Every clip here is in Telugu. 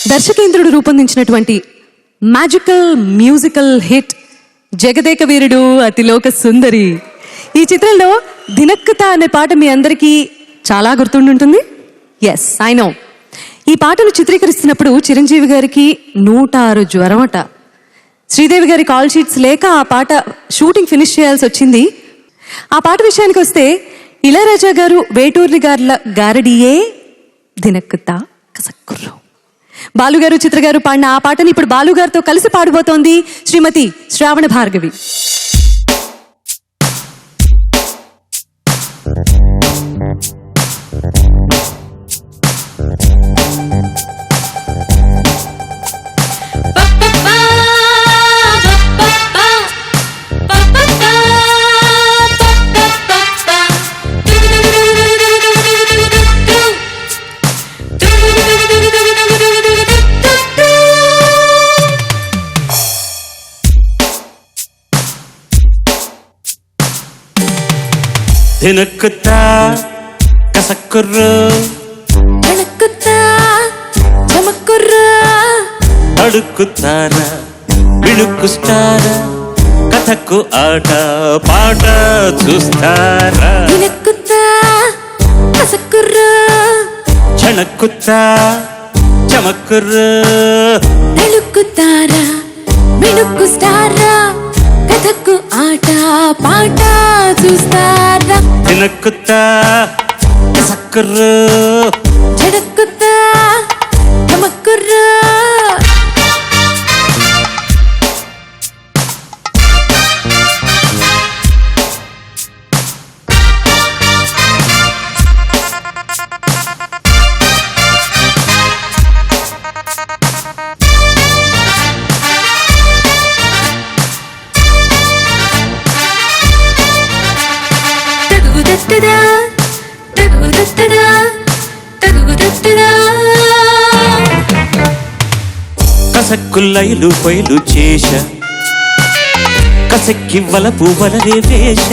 దర్శకేంద్రుడు రూపొందించినటువంటి magical musical hit Jagadeka Veerudu Athiloka Sundari. ఈ చిత్రంలో దినక్కుత అనే పాట మీ అందరికీ చాలా గుర్తుండుంటుంది. Yes, I know. ఈ పాటను చిత్రీకరిస్తున్నప్పుడు చిరంజీవి గారికి 106 జ్వరం అట. శ్రీదేవి గారి కాల్ షీట్స్ లేక ఆ పాట షూటింగ్ ఫినిష్ చేయాల్సి వచ్చింది. ఆ పాట విషయానికి వస్తే ఇళయరాజా గారు వేటూర్లి గార్ల గారడియే దినక్కుత కసక్కుర్రు. బాలుగారు చిత్రగారు పాడిన ఆ పాటని ఇప్పుడు బాలుగారితో కలిసి పాడబోతోంది శ్రీమతి శ్రావణ భార్గవి. దినక్కుత కసక్కుర్రు దినక్కుత చమక్కుర్రు అడుక్కుతారా విడుక్కుస్తారా కథకు ఆట పాట చూస్తారా. దినక్కుత కసక్కుర్రు చణక్కుత చమక్కుర్రు అడుక్కుతారా విడుక్కుస్తారా కథకు ఆట పాట చూస్తారా. దినక్కుత కసక్కుర్రు జడక్కుత చమక్కుర్రు కసక్కులైలు పొయ్యిలు చేశ కసక్కి వలపు వలరే వేష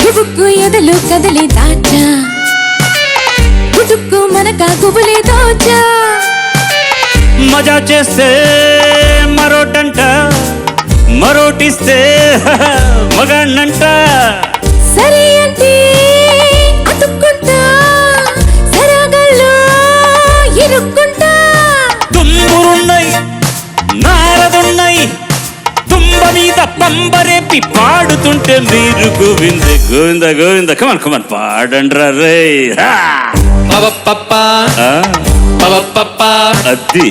గుబుక్కు ఎదలు కదలి దాచా గుటుక్కు మనక గుబులే దోచా. మజా చేస్తే మరోటంట మరోటిస్తే మగాణ్ణంట. సరే అంటే అతుక్కుంటా సరాగల్లో ఇరుక్కుంటా. తుంబురున్నాయి నారదున్నాయి తుంబ మీద పంబరేపి పాడుతుంటే మీరు గోవింద గోవింద గోవింద కమన్ కమన్ పాడండ్రా రే. అద్ది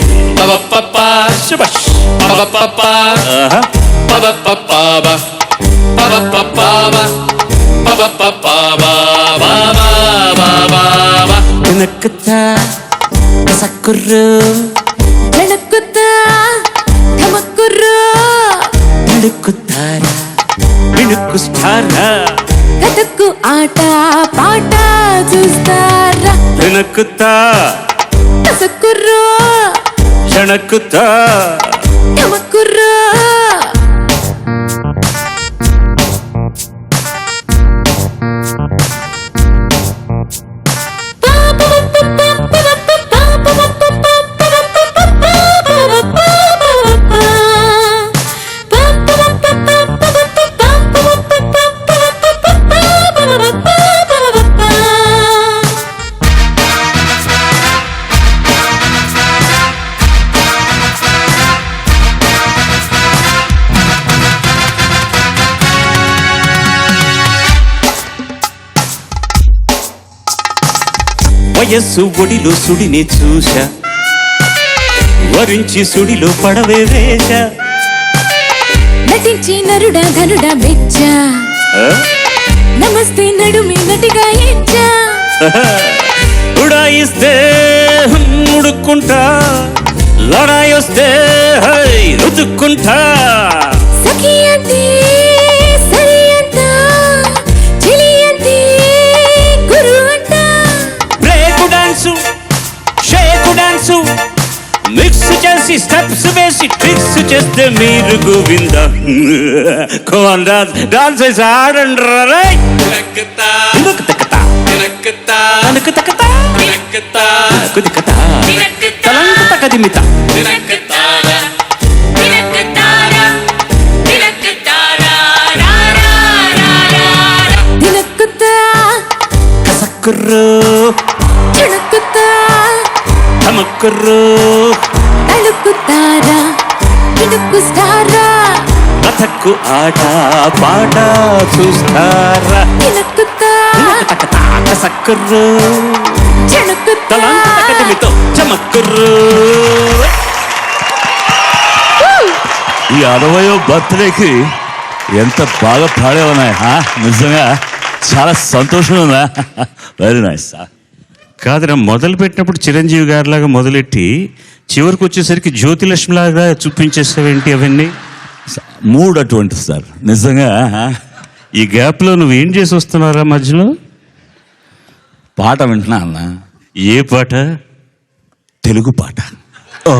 శుభాష్ దినక్కుత కసక్కుర్రు జడక్కుత చమక్కుర్రు అడుక్కుతారా విడుక్కుస్తారా కథకు ఆట పాట చూస్తారా. దినక్కుత కసక్కుర్రు క్షణక్కుత చమక్కుర్రు వయస్సు ఒడిలో సుడిని చూశా వరించి సుడిలో పడవే వేశ. నటించి నరుడా ధనుడా బెచ్చా నమస్తే నడుమి నటిగా ఇచ్చా. ఉడాయిస్తే ఉడుక్కుంటా లడాయొస్తే రుతుక్కుంటా. సఖి అంటే సరి అంట చెలి అంటే గురు అంట. బ్రేకు డాన్సు షేకు డాన్సు మిక్స్ చేసి స్టెప్స్ వేసి ట్రిక్స్ చేస్తే మీరు గోవింద. కోన్ డాన్స్ డాన్స్ వేసి ఆడండ్రా రే. దినక్కుత దినక్కుత దినక్కుత దినక్కుత తకదిమిత దినక్కుతా కసక్కుర్రు చిణక్కుతా తమక్కుర్రు తలుక్కుతారా ఇడుక్కు స్టారా కథక్కు ఆట పాట చూస్తారా దినక్కుతా కసక్కుర్రు చిణక్కుతా తకదిమితో చమక్కుర్రు. ఈ 60వ బర్త్డేకి ఎంత బాగా పాడేవన్నాయి నిజంగా చాలా సంతోషంగా ఉందా. Very nice. కాదురా మొదలు పెట్టినప్పుడు చిరంజీవి గారిలాగా మొదలెట్టి చివరికి వచ్చేసరికి జ్యోతిలక్ష్మి లాగా చూపించేసావేంటి అవన్నీ? మూడ్ అటువంటి సార్ నిజంగా. ఈ గ్యాప్లో నువ్వు ఏం చేసి వస్తున్నారా మధ్యలో? పాట వింటున్నా అన్న, ఏ పాట? తెలుగు పాట. ఓ